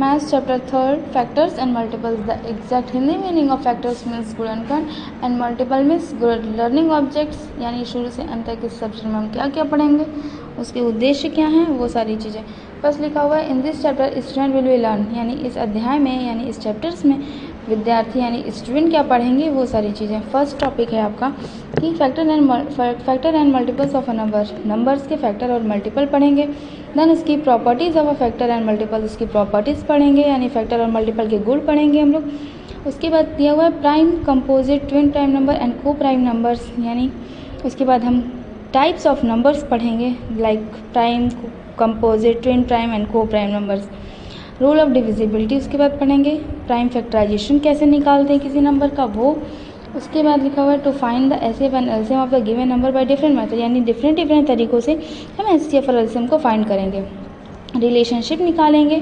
Maths chapter 3 factors and multiples. The exact Hindi meaning of factors means गुणनखंड and multiple means learning objects, यानी शुरू से अंत तक इस सब्जेक्ट में हम क्या क्या पढ़ेंगे, उसके उद्देश्य क्या हैं, वो सारी चीज़ें। फर्स्ट लिखा हुआ है in this chapter student will be learn, यानी इस अध्याय में यानी इस चैप्टर्स में विद्यार्थी यानी स्टूडेंट क्या पढ़ेंगे, वो सारी चीज़ें। फर्स्ट टॉपिक है आपका कि factor and multiples of a number, numbers के फैक्टर और मल्टीपल पढ़ेंगे। देन इसकी properties of a factor and multiple, उसकी प्रॉपर्टीज़ पढ़ेंगे, यानी फैक्टर और मल्टीपल के गुण पढ़ेंगे हम लोग। उसके बाद दिया हुआ है prime, composite, twin prime number and coprime numbers, यानी उसके बाद हम टाइप्स ऑफ नंबर्स पढ़ेंगे like prime, composite, twin prime and coprime numbers. Rule of divisibility उसके बाद पढ़ेंगे। प्राइम फैक्टराइजेशन कैसे निकालते हैं किसी नंबर का, वो। उसके बाद लिखा हुआ है to find the HCF and LCM of the given number by different method, यानी डिफरेंट तरीकों से हम एचसीएफ और एलसीएम को फाइंड करेंगे। रिलेशनशिप निकालेंगे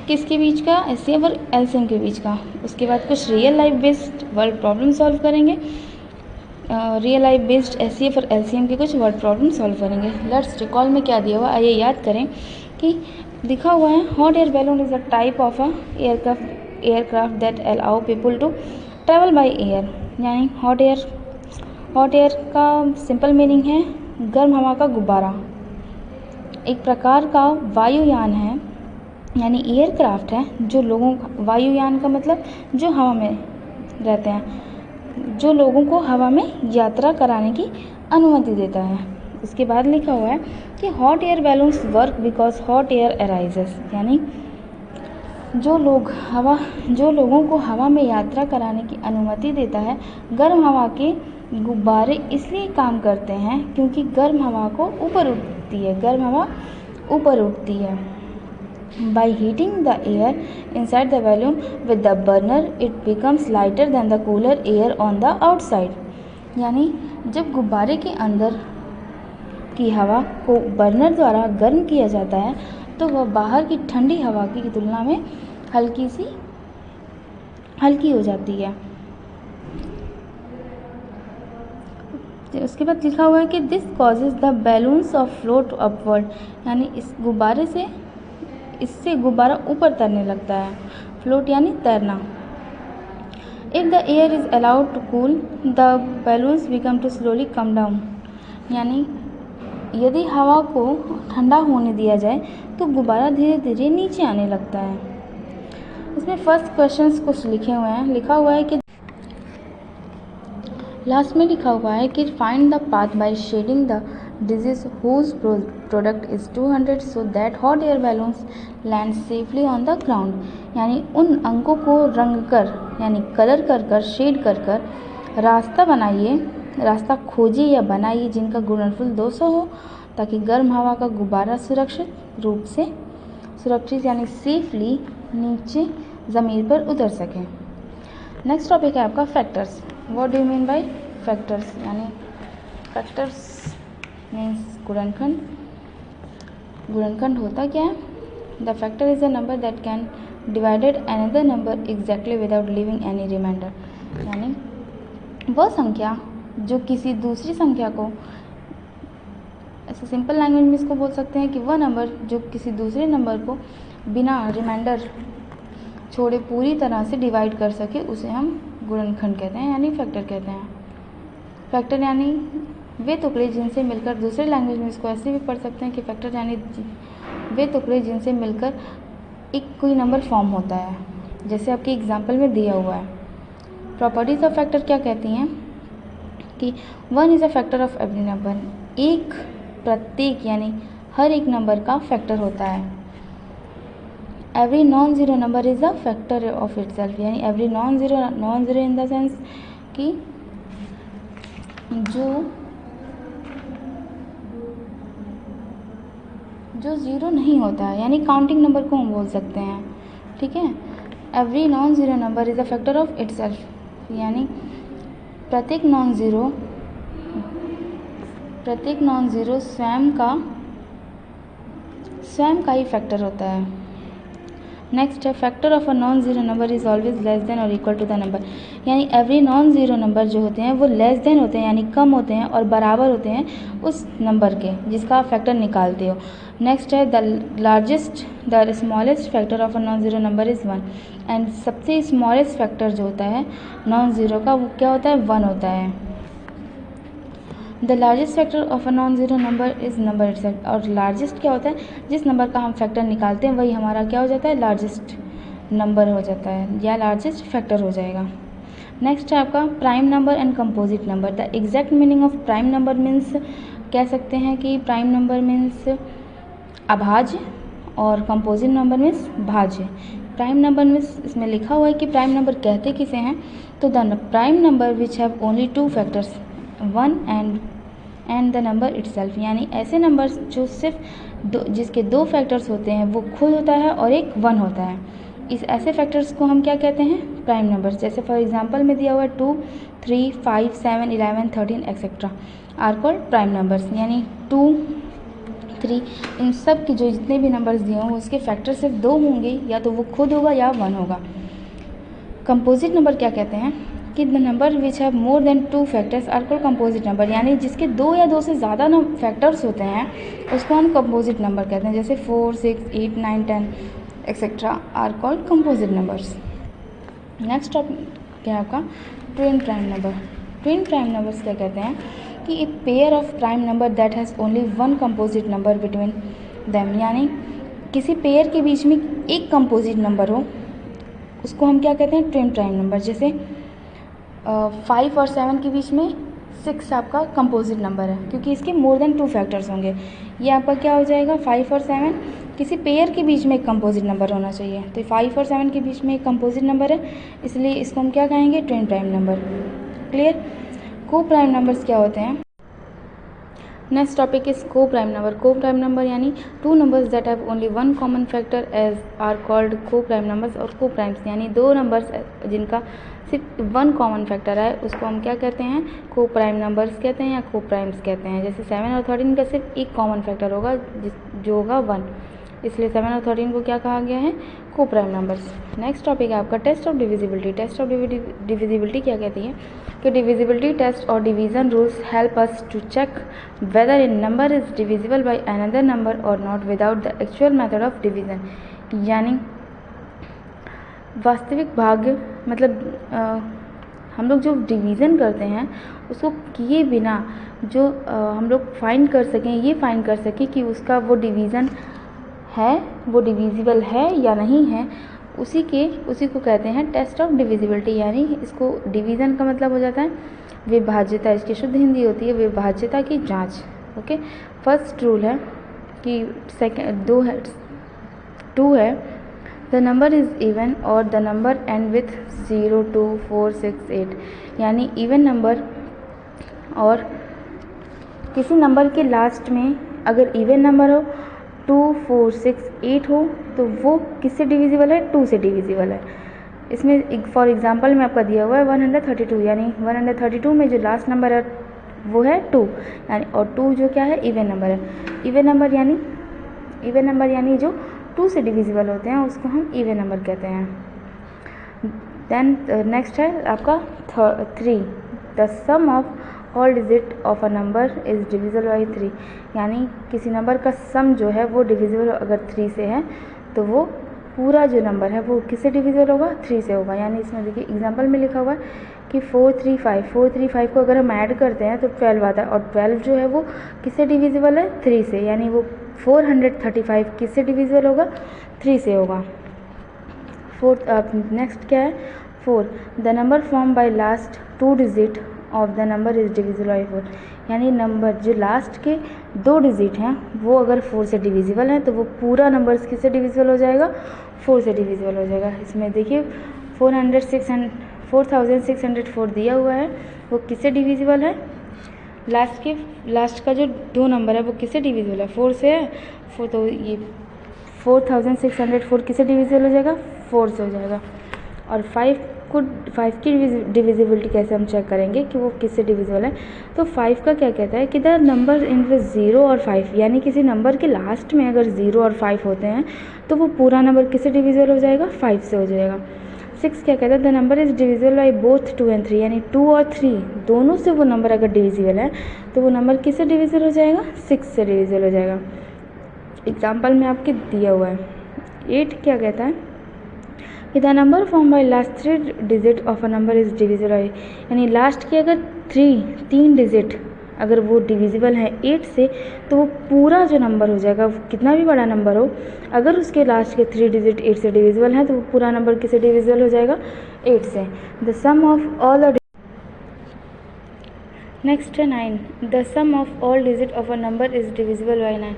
किसके बीच का, एचसीएफ और एलसीएम के बीच का। उसके बाद कुछ real life based word problem solve करेंगे। रियल लाइफ बेस्ड एचसीएफ और एलसीएम के कुछ वर्ड प्रॉब्लम सॉल्व करेंगे। लेट्स रिकॉल में क्या दिया हुआ, आइए याद करें कि दिखा हुआ है hot air balloon is a type of a aircraft that allow people to travel by air, यानी हॉट एयर का सिंपल मीनिंग है गर्म हवा का गुब्बारा। एक प्रकार का वायुयान है, यानी एयरक्राफ्ट है जो लोगों, वायुयान का मतलब जो हवा में रहते हैं, जो लोगों को हवा में यात्रा कराने की अनुमति देता है। उसके बाद लिखा हुआ है कि hot air balloons work because hot air arises, यानी जो लोगों को हवा में यात्रा कराने की अनुमति देता है, गर्म हवा के गुब्बारे इसलिए काम करते हैं क्योंकि गर्म हवा ऊपर उठती है। By heating the air inside the balloon with the burner, it becomes lighter than the cooler air on the outside. यानी जब गुब्बारे के अंदर की हवा को बर्नर द्वारा गर्म किया जाता है तो वह बाहर की ठंडी हवा की तुलना में हल्की हो जाती है। उसके बाद लिखा हुआ है कि this causes the balloons of float upward, यानी इससे गुब्बारा ऊपर तैरने लगता है। फ्लोट यानी तैरना। If the air is allowed to cool the balloons become to slowly come down, यानी यदि हवा को ठंडा होने दिया जाए तो गुब्बारा धीरे धीरे नीचे आने लगता है। इसमें फर्स्ट क्वेश्चंस कुछ लिखे हुए हैं। लिखा हुआ है कि लास्ट में लिखा हुआ है कि find the path by shading the digits whose product is 200 so that hot air balloons land safely on the ground, यानी उन अंकों को रंग कर यानी कलर कर शेड कर रास्ता खोजिए या बनाइए जिनका गुणनफल 200 हो, ताकि गर्म हवा का गुब्बारा सुरक्षित यानी सेफली नीचे ज़मीन पर उतर सके। नेक्स्ट टॉपिक है आपका factors. What do you mean by factors, यानी फैक्टर्स मीन्स गुणनखंड होता क्या है। The factor is a number that can divided another number exactly without leaving any remainder, यानी वह संख्या जो किसी दूसरी संख्या को, ऐसे सिंपल लैंग्वेज में इसको बोल सकते हैं कि वह नंबर जो किसी दूसरे नंबर को बिना रिमाइंडर छोड़े पूरी तरह से डिवाइड कर सके, उसे हम गुणनखंड कहते हैं, यानी फैक्टर कहते हैं। फैक्टर यानी वे टुकड़े जिनसे मिलकर, दूसरे लैंग्वेज में इसको ऐसे भी पढ़ सकते हैं कि फैक्टर यानी वे टुकड़े जिनसे मिलकर एक कोई नंबर फॉर्म होता है, जैसे आपके एग्जाम्पल में दिया हुआ है। प्रॉपर्टीज ऑफ फैक्टर क्या कहती हैं कि 1 is a factor of every number, एक प्रत्येक यानी हर एक नंबर का फैक्टर होता है। Every non zero number is a factor of itself, यानी every non zero in the sense कि जो ज़ीरो नहीं होता है, यानी काउंटिंग नंबर को हम बोल सकते हैं, ठीक है। Every non zero number is a factor of itself, यानी प्रत्येक नॉन ज़ीरो स्वयं का ही फैक्टर होता है। नेक्स्ट है factor of a non zero number is always less than और इक्वल टू द नंबर, यानी एवरी नॉन ज़ीरो नंबर जो होते हैं वो लेस देन होते हैं, यानी कम होते हैं और बराबर होते हैं उस नंबर के जिसका आप फैक्टर निकालते हो। नेक्स्ट है the smallest factor of a non zero number is 1, and सबसे स्मॉलेस्ट फैक्टर जो होता है नॉन ज़ीरो का वो क्या होता है, 1 होता है। The largest factor of a non zero number is number itself, और लार्जेस्ट क्या होता है, जिस नंबर का हम फैक्टर निकालते हैं वही हमारा क्या हो जाता है, लार्जेस्ट नंबर हो जाता है या लार्जेस्ट फैक्टर हो जाएगा। नेक्स्ट है आपका prime number and composite number. The exact meaning of prime number means, कह सकते हैं कि प्राइम नंबर मीन्स अभाज्य और कंपोजिट नंबर मीन्स भाज्य। प्राइम नंबर मीन्स इसमें लिखा हुआ है कि प्राइम नंबर कहते किसे हैं, तो the prime number which have only 2 factors 1 and the number itself, यानी ऐसे नंबर्स जो सिर्फ जिसके 2 फैक्टर्स होते हैं वो खुद होता है और एक 1 होता है, इस ऐसे फैक्टर्स को हम क्या कहते हैं, प्राइम नंबर्स। जैसे फॉर एग्जांपल में दिया हुआ है 2, 3, 5, 7, 11, 13 etcetera are called prime numbers, यानी 2, 3 इन सब की जो जितने भी नंबर्स दिए हों उसके फैक्टर सिर्फ 2 होंगे, या तो वो खुद होगा या 1 होगा। कंपोजिट नंबर क्या कहते हैं कि the number which have more than 2 factors are called composite number, यानी जिसके 2 या 2 से ज़्यादा फैक्टर्स होते हैं उसको हम कंपोजिट नंबर कहते हैं। जैसे 4, 6, 8, 9, 10 etcetera are called composite numbers. Next topic क्या है आपका, twin prime number. Twin prime numbers क्या कहते हैं कि a pair of prime number that has only 1 composite number between them, यानी किसी पेयर के बीच में एक कंपोजिट नंबर हो उसको हम क्या कहते हैं, ट्विन प्राइम नंबर। जैसे 5 और 7 के बीच में 6 आपका कंपोजिट नंबर है क्योंकि इसके मोर देन 2 फैक्टर्स होंगे। ये आपका क्या हो जाएगा, 5 और 7 किसी पेयर के बीच में एक कंपोजिट नंबर होना चाहिए, तो 5 और 7 के बीच में एक कंपोजिट नंबर है, इसलिए इसको हम क्या कहेंगे, twin prime number. Clear. Coprime numbers क्या होते हैं। Next topic is coprime number. Coprime number यानी 2 numbers that have only 1 common factor as are called coprime numbers, और को प्राइम्स यानी 2 नंबर्स जिनका सिर्फ 1 कॉमन फैक्टर है उसको हम क्या कहते हैं, को प्राइम नंबर्स कहते हैं या को प्राइम्स कहते हैं। जैसे 7 और 13 का सिर्फ एक कॉमन फैक्टर होगा जो होगा 1, इसलिए 7 और 13 को क्या कहा गया है, को प्राइम नंबर्स। नेक्स्ट टॉपिक है आपका test of divisibility. Test of divisibility क्या कहती है कि डिविजिबिलिटी टेस्ट और division rules help us to check whether a number is divisible by another number और not without the actual method of division, यानी वास्तविक भाग मतलब हम लोग जो डिवीज़न करते हैं उसको किए बिना जो हम लोग फाइंड कर सकें, ये फाइंड कर सकें कि उसका वो डिवीज़न है, वो डिविजिबल है या नहीं है, उसी को कहते हैं टेस्ट ऑफ डिविजिबिलिटी। यानी इसको डिवीज़न का मतलब हो जाता है विभाज्यता, इसकी शुद्ध हिंदी होती है विभाज्यता की जांच। ओके। फर्स्ट रूल है कि सेकंड 2 है द नंबर इज़ इवन और द नंबर एंड विथ 0, 2, 4, 6, 8, यानी इवन नंबर और किसी नंबर के लास्ट में अगर इवन नंबर हो 2, 4, 6, 8 हो तो वो किससे डिविजिबल है, 2 से डिविजिबल है। इसमें फॉर एग्जांपल में आपका दिया हुआ है 132, यानी 132 में जो लास्ट नंबर है वो है 2, यानी और 2 जो क्या है, इवन नंबर है। इवन नंबर यानी जो 2 से डिविजिबल होते हैं उसको हम इवन नंबर कहते हैं। देन नेक्स्ट है आपका 3 the sum of all digit of a number is divisible by 3, यानी किसी नंबर का सम जो है वो डिविजिबल अगर 3 से है तो वो पूरा जो नंबर है वो किससे डिविजिबल होगा, 3 से होगा। यानी इसमें देखिए एग्जांपल में लिखा हुआ है कि 435 को अगर हम ऐड करते हैं तो 12 आता है, और 12 जो है वो किससे डिविजिबल है, 3 से, यानी वो 435 किससे डिविजिबल होगा, 3 से होगा। नेक्स्ट क्या है 4 the number form by last 2 digit of the number is divisible by 4, यानी नंबर जो लास्ट के 2 डिजिट हैं वो अगर 4 से डिविजिबल हैं तो वो पूरा नंबर किससे डिविजिबल हो जाएगा, 4 से डिविजिबल हो जाएगा। इसमें देखिए 4604 दिया हुआ है, वो किससे डिविजिबल है, लास्ट का जो 2 नंबर है वो किससे डिविजिबल है, 4 से है। तो ये 4604 किससे डिविजिबल हो जाएगा, 4 से हो जाएगा। और 5 की डिविजिबिलिटी कैसे हम चेक करेंगे कि वो किससे डिविजिबल है, तो 5 का क्या कहता है कि द नंबर इन विद 0 और 5, यानी किसी नंबर के लास्ट में अगर 0 और 5 होते हैं तो वो पूरा नंबर किससे डिविजिबल हो जाएगा, 5 से हो जाएगा। 6 क्या कहता है the number is divisible by both 2 and 3, यानी 2 और 3 दोनों से वो नंबर अगर डिविजिबल है तो वो नंबर किससे डिविजिबल हो जाएगा, 6 से डिविजिबल हो जाएगा। एग्जाम्पल में आपके दिया हुआ है 8 क्या कहता है कि the number form by last 3 digit of a number is divisible, यानी लास्ट के अगर 3 डिजिट अगर वो डिविजिबल है 8 से तो वो पूरा जो नंबर हो जाएगा, कितना भी बड़ा नंबर हो, अगर उसके लास्ट के 3 डिजिट 8 से डिविजिबल हैं तो वो पूरा नंबर किससे डिविजिबल हो जाएगा, 8 से। The sum of all the next है 9, the sum of all digit of a number is divisible by 9,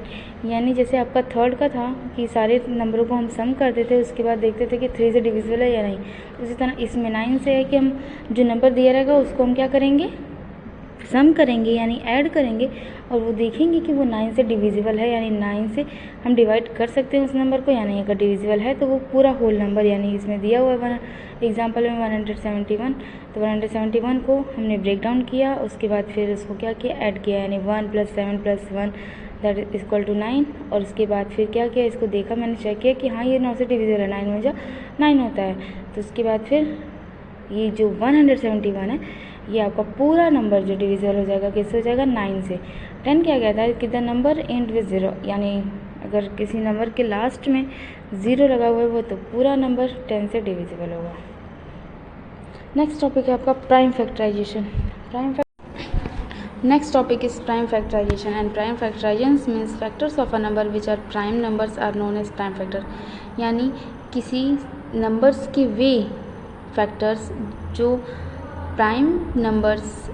यानी जैसे आपका थर्ड का था कि सारे नंबरों को हम सम करते थे, उसके बाद देखते थे कि 3 से डिविजिबल है या नहीं, उसी तरह इसमें 9 से है कि हम जो नंबर दिया रहेगा उसको हम क्या करेंगे, सम करेंगे यानी ऐड करेंगे, और वो देखेंगे कि वो 9 से डिविजिबल है, यानी 9 से हम डिवाइड कर सकते हैं उस नंबर को, यानी अगर डिविजिबल है तो वो पूरा होल नंबर, यानी इसमें दिया हुआ है एग्जाम्पल में 171, तो 171 को हमने ब्रेक डाउन किया, उसके बाद फिर उसको क्या किया, ऐड किया, यानी 1 + 7 + 1 दैट इज इक्वल टू 9, और उसके बाद फिर क्या किया, इसको देखा, मैंने चेक किया कि हाँ ये 9 से डिविजिबल है, 9 में जो 9 होता है, तो उसके बाद फिर ये जो 171 है ये आपका पूरा नंबर जो डिविजिबल हो जाएगा किससे हो जाएगा, 9 से। 10 क्या कहता है कि द नंबर एंड विद 0, यानी अगर किसी नंबर के लास्ट में 0 लगा हुआ है वो तो पूरा नंबर 10 से डिविजिबल होगा। नेक्स्ट टॉपिक है आपका prime factorisation. Next topic is prime factorisation, and prime factorisation means factors of a number which are prime numbers are known as prime factor, यानी किसी नंबर्स के वे फैक्टर्स जो प्राइम नंबर्स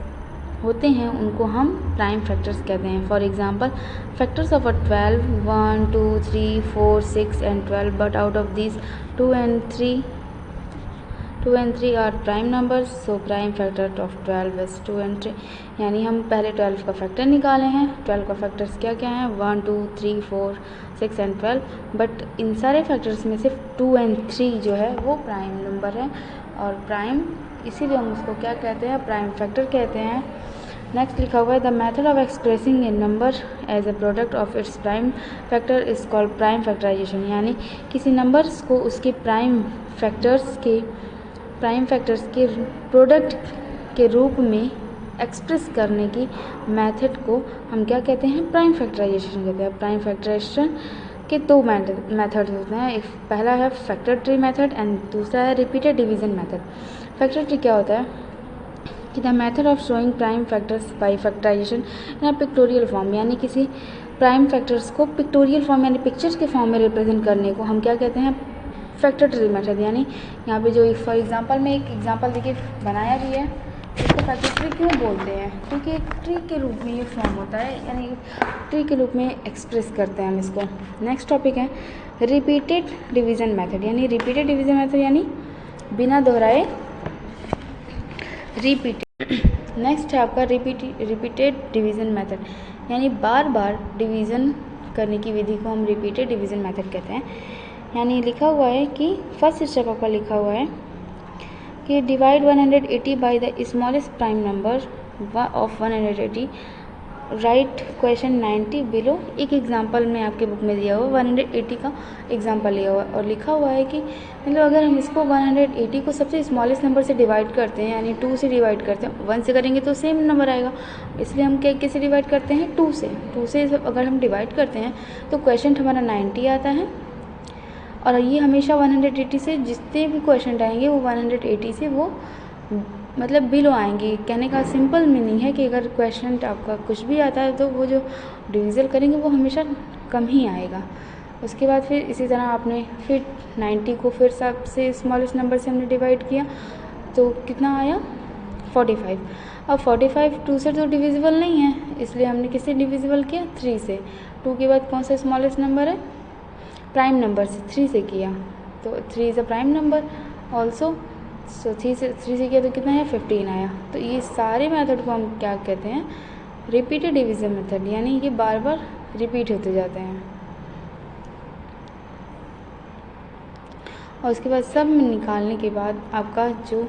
होते हैं उनको हम प्राइम फैक्टर्स कहते हैं। For example factors of a 12 1 2 3 4 6 and 12, but out of this 2 and 3 are prime numbers, so prime factor of 12 is 2 and 3, यानी हम पहले 12 का फैक्टर निकाले हैं। 12 का फैक्टर्स क्या क्या हैं, 1 2 3 4 6 and 12, बट इन सारे फैक्टर्स में सिर्फ 2 and 3 जो है वो प्राइम नंबर है, और प्राइम इसीलिए हम उसको क्या कहते हैं, प्राइम फैक्टर कहते हैं। नेक्स्ट लिखा हुआ है the method of expressing a number as a product of its prime factor is called prime factorisation, यानी किसी नंबर्स को उसके प्राइम फैक्टर्स के प्रोडक्ट के रूप में एक्सप्रेस करने की मेथड को हम क्या कहते हैं, प्राइम फैक्टराइजेशन कहते हैं। प्राइम फैक्टराइजेशन के 2 मेथड होते हैं, एक पहला है फैक्टर ट्री मेथड एंड दूसरा है repeated division method. Factor tree क्या होता है कि the method of showing prime factors by factorisation in pictorial form, यानी किसी प्राइम फैक्टर्स को पिक्टोरियल फॉर्म यानी पिक्चर्स के फॉर्म में रिप्रेजेंट करने को हम क्या कहते हैं, फैक्टर ट्री मेथड। यानी यहाँ पे जो फॉर एग्जांपल में एक एग्जांपल देखिए बनाया भी है, इसको फैक्टर ट्री क्यों बोलते हैं, क्योंकि एक ट्री के रूप में ये फॉर्म होता है, यानी ट्री के रूप में एक्सप्रेस करते हैं हम इसको। नेक्स्ट टॉपिक है रिपीटेड डिवीजन मेथड, यानी रिपीटेड डिवीजन मेथड यानी बिना दोहराए रिपीटेड। नेक्स्ट है आपका रिपीटेड डिवीजन मेथड, यानी बार बार डिवीज़न करने की विधि को हम रिपीटेड डिवीजन मेथड कहते हैं। यानी लिखा हुआ है कि फर्स्ट स्टेप आपका लिखा हुआ है कि divide 180 by the smallest prime number of 180, right question 90 below. एक एग्जांपल में आपके बुक में दिया हुआ 180 का एग्जांपल लिया हुआ और लिखा हुआ है कि मतलब अगर हम इसको 180 को सबसे स्मॉलेस्ट नंबर से डिवाइड करते हैं, यानी 2 से डिवाइड करते हैं, 1 से करेंगे तो सेम नंबर आएगा, इसलिए हम क्या कैसे डिवाइड करते हैं, 2 से। 2 से अगर हम डिवाइड करते हैं तो क्वेश्चन हमारा 90 आता है, और ये हमेशा 180 से जितने भी क्वेश्चन आएंगे वो 180 से वो मतलब बिलो आएंगे। कहने का सिंपल मीनिंग है कि अगर क्वेश्चन आपका कुछ भी आता है तो वो जो डिविज़न करेंगे वो हमेशा कम ही आएगा। उसके बाद फिर इसी तरह आपने फिर 90 को फिर सबसे स्मॉलेस्ट नंबर से हमने डिवाइड किया तो कितना आया 45। अब 45 2 से तो डिविजिबल नहीं है, इसलिए हमने किससे डिविजिबल किया 3 से। 2 के बाद कौन सा स्मॉलेस्ट नंबर है, प्राइम नंबर से 3 से किया, तो 3 is a prime number also, so 3 से किया तो कितना है 15 आया। तो ये सारे मेथड को हम क्या कहते हैं, रिपीटेड डिवीजन मेथड, यानी ये बार बार रिपीट होते जाते हैं। और उसके बाद सब निकालने के बाद आपका जो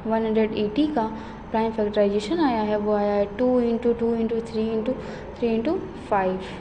180 का प्राइम फैक्टराइजेशन आया है वो आया है 2 × 2 × 3 × 3 × 5।